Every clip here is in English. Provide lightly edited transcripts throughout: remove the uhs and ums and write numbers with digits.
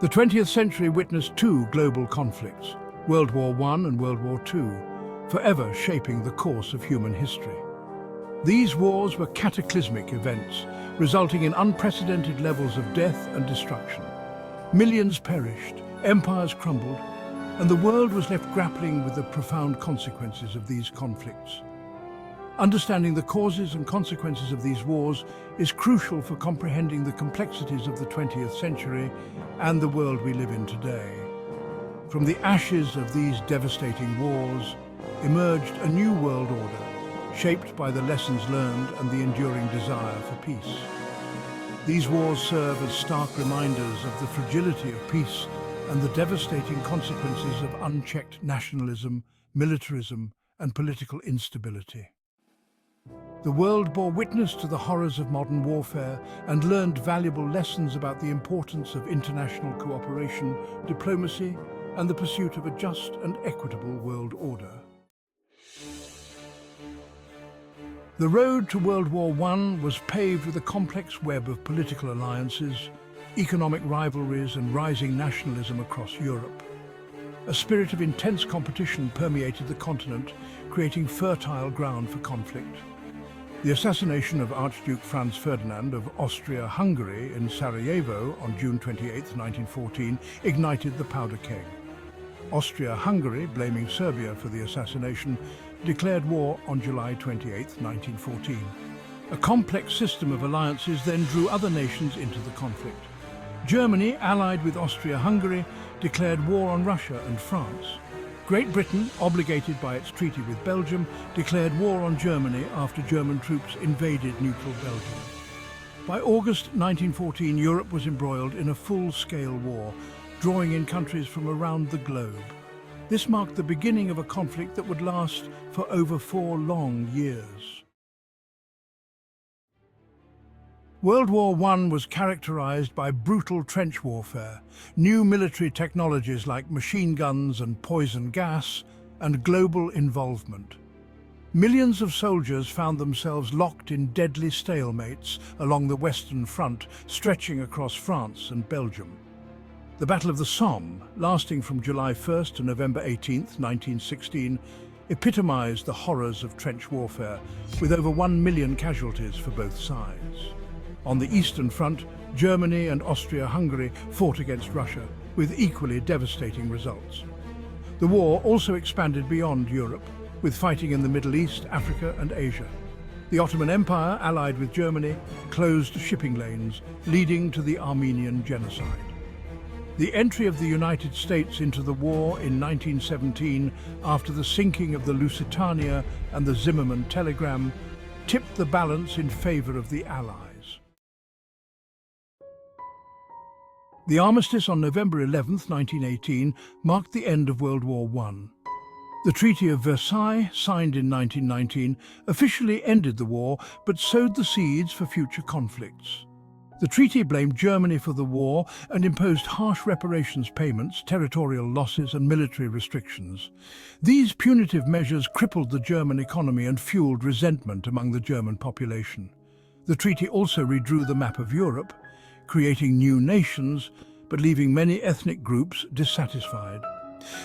The 20th century witnessed two global conflicts, World War I and World War II, forever shaping the course of human history. These wars were cataclysmic events, resulting in unprecedented levels of death and destruction. Millions perished, empires crumbled, and the world was left grappling with the profound consequences of these conflicts. Understanding the causes and consequences of these wars is crucial for comprehending the complexities of the 20th century and the world we live in today. From the ashes of these devastating wars emerged a new world order, shaped by the lessons learned and the enduring desire for peace. These wars serve as stark reminders of the fragility of peace and the devastating consequences of unchecked nationalism, militarism, and political instability. The world bore witness to the horrors of modern warfare and learned valuable lessons about the importance of international cooperation, diplomacy, and the pursuit of a just and equitable world order. The road to World War I was paved with a complex web of political alliances, economic rivalries, and rising nationalism across Europe. A spirit of intense competition permeated the continent, creating fertile ground for conflict. The assassination of Archduke Franz Ferdinand of Austria-Hungary in Sarajevo on June 28, 1914, ignited the powder keg. Austria-Hungary, blaming Serbia for the assassination, declared war on July 28, 1914. A complex system of alliances then drew other nations into the conflict. Germany, allied with Austria-Hungary, declared war on Russia and France. Great Britain, obligated by its treaty with Belgium, declared war on Germany after German troops invaded neutral Belgium. By August 1914, Europe was embroiled in a full-scale war, drawing in countries from around the globe. This marked the beginning of a conflict that would last for over 4 long years. World War I was characterized by brutal trench warfare, new military technologies like machine guns and poison gas, and global involvement. Millions of soldiers found themselves locked in deadly stalemates along the Western Front, stretching across France and Belgium. The Battle of the Somme, lasting from July 1st to November 18, 1916, epitomized the horrors of trench warfare, with over 1 million casualties for both sides. On the Eastern Front, Germany and Austria-Hungary fought against Russia, with equally devastating results. The war also expanded beyond Europe, with fighting in the Middle East, Africa and Asia. The Ottoman Empire, allied with Germany, closed shipping lanes, leading to the Armenian genocide. The entry of the United States into the war in 1917, after the sinking of the Lusitania and the Zimmermann telegram, tipped the balance in favor of the Allies. The armistice on November 11, 1918, marked the end of World War I. The Treaty of Versailles, signed in 1919, officially ended the war but sowed the seeds for future conflicts. The treaty blamed Germany for the war and imposed harsh reparations payments, territorial losses and military restrictions. These punitive measures crippled the German economy and fueled resentment among the German population. The treaty also redrew the map of Europe, creating new nations, but leaving many ethnic groups dissatisfied.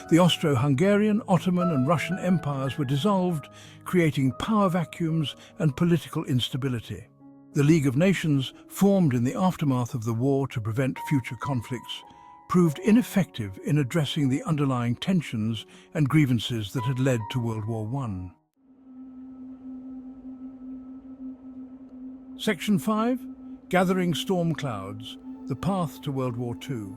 The Austro-Hungarian, Ottoman and Russian empires were dissolved, creating power vacuums and political instability. The League of Nations, formed in the aftermath of the war to prevent future conflicts, proved ineffective in addressing the underlying tensions and grievances that had led to World War I. Section 5. Gathering Storm Clouds, the Path to World War II.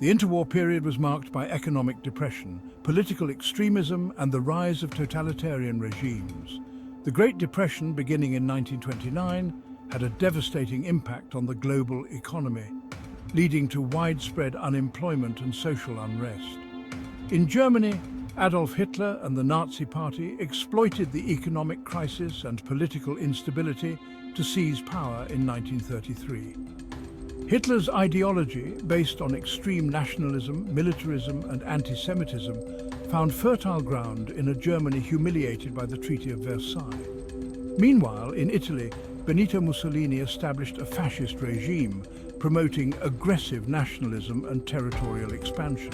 The interwar period was marked by economic depression, political extremism, and the rise of totalitarian regimes. The Great Depression, beginning in 1929, had a devastating impact on the global economy, leading to widespread unemployment and social unrest. In Germany, Adolf Hitler and the Nazi Party exploited the economic crisis and political instability to seize power in 1933. Hitler's ideology, based on extreme nationalism, militarism and anti-Semitism, found fertile ground in a Germany humiliated by the Treaty of Versailles. Meanwhile, in Italy, Benito Mussolini established a fascist regime, promoting aggressive nationalism and territorial expansion.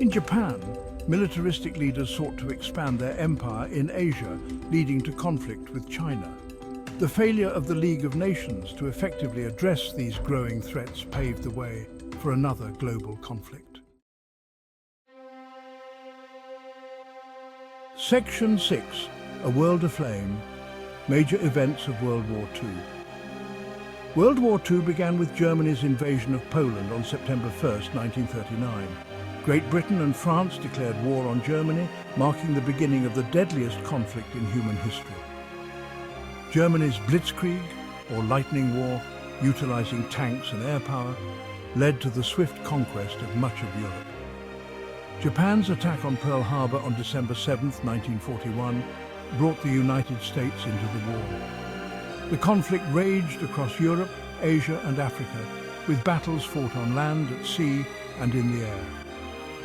In Japan, militaristic leaders sought to expand their empire in Asia, leading to conflict with China. The failure of the League of Nations to effectively address these growing threats paved the way for another global conflict. Section 6. A World Aflame. Major events of World War II. World War II began with Germany's invasion of Poland on September 1, 1939. Great Britain and France declared war on Germany, marking the beginning of the deadliest conflict in human history. Germany's Blitzkrieg, or Lightning War, utilizing tanks and air power, led to the swift conquest of much of Europe. Japan's attack on Pearl Harbor on December 7, 1941, brought the United States into the war. The conflict raged across Europe, Asia and Africa, with battles fought on land, at sea and in the air.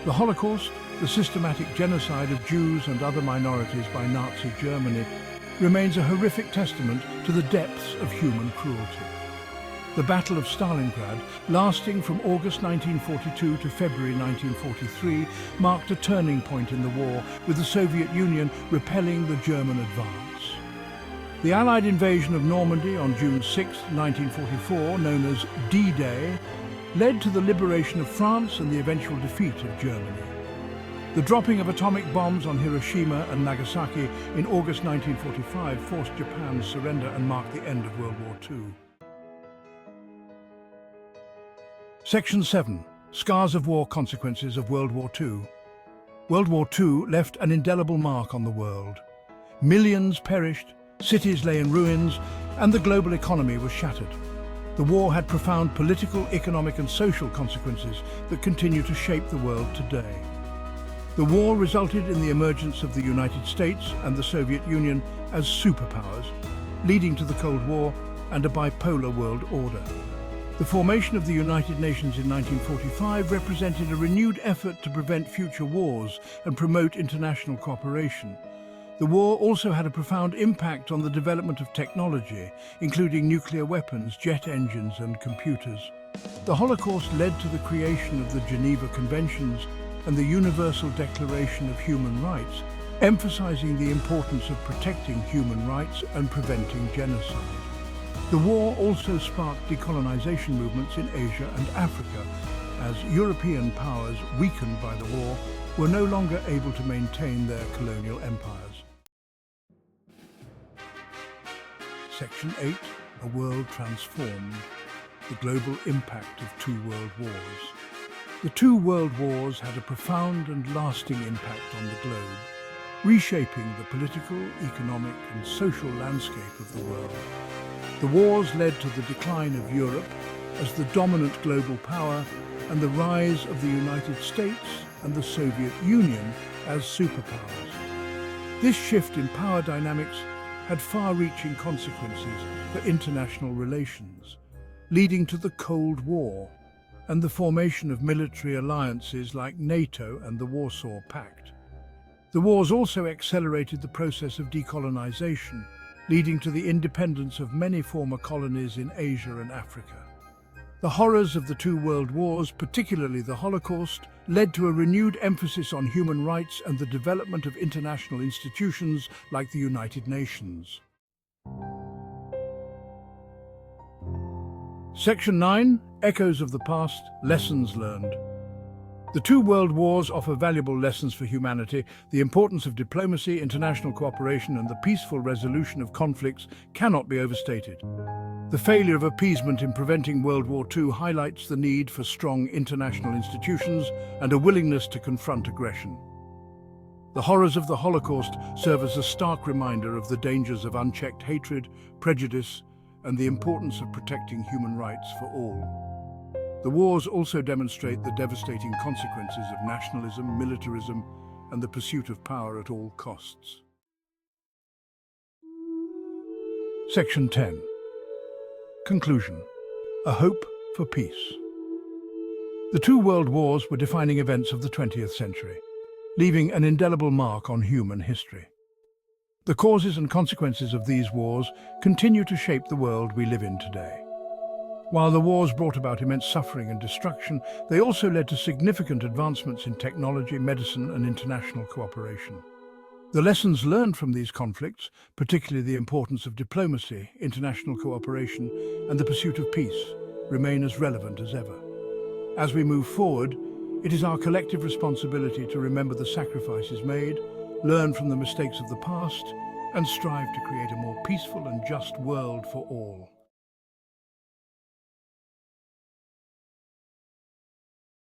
The Holocaust, the systematic genocide of Jews and other minorities by Nazi Germany, remains a horrific testament to the depths of human cruelty. The Battle of Stalingrad, lasting from August 1942 to February 1943, marked a turning point in the war, with the Soviet Union repelling the German advance. The Allied invasion of Normandy on June 6, 1944, known as D-Day, led to the liberation of France and the eventual defeat of Germany. The dropping of atomic bombs on Hiroshima and Nagasaki in August 1945 forced Japan's surrender and marked the end of World War II. Section 7. Scars of War. Consequences of World War II. World War II left an indelible mark on the world. Millions perished, cities lay in ruins, and the global economy was shattered. The war had profound political, economic and social consequences that continue to shape the world today. The war resulted in the emergence of the United States and the Soviet Union as superpowers, leading to the Cold War and a bipolar world order. The formation of the United Nations in 1945 represented a renewed effort to prevent future wars and promote international cooperation. The war also had a profound impact on the development of technology, including nuclear weapons, jet engines and computers. The Holocaust led to the creation of the Geneva Conventions and the Universal Declaration of Human Rights, emphasizing the importance of protecting human rights and preventing genocide. The war also sparked decolonization movements in Asia and Africa, as European powers, weakened by the war, were no longer able to maintain their colonial empires. Section 8. A World Transformed. The Global Impact of Two World Wars. The two world wars had a profound and lasting impact on the globe, reshaping the political, economic and social landscape of the world. The wars led to the decline of Europe as the dominant global power and the rise of the United States and the Soviet Union as superpowers. This shift in power dynamics had far-reaching consequences for international relations, leading to the Cold War and the formation of military alliances like NATO and the Warsaw Pact. The wars also accelerated the process of decolonization, leading to the independence of many former colonies in Asia and Africa. The horrors of the two world wars, particularly the Holocaust, led to a renewed emphasis on human rights and the development of international institutions like the United Nations. Section 9. Echoes of the Past. Lessons Learned. The two world wars offer valuable lessons for humanity. The importance of diplomacy, international cooperation, and the peaceful resolution of conflicts cannot be overstated. The failure of appeasement in preventing World War II highlights the need for strong international institutions and a willingness to confront aggression. The horrors of the Holocaust serve as a stark reminder of the dangers of unchecked hatred, prejudice, and the importance of protecting human rights for all. The wars also demonstrate the devastating consequences of nationalism, militarism, and the pursuit of power at all costs. Section 10. Conclusion. A Hope for Peace. The two world wars were defining events of the 20th century, leaving an indelible mark on human history. The causes and consequences of these wars continue to shape the world we live in today. While the wars brought about immense suffering and destruction, they also led to significant advancements in technology, medicine, and international cooperation. The lessons learned from these conflicts, particularly the importance of diplomacy, international cooperation, and the pursuit of peace, remain as relevant as ever. As we move forward, it is our collective responsibility to remember the sacrifices made, learn from the mistakes of the past, and strive to create a more peaceful and just world for all.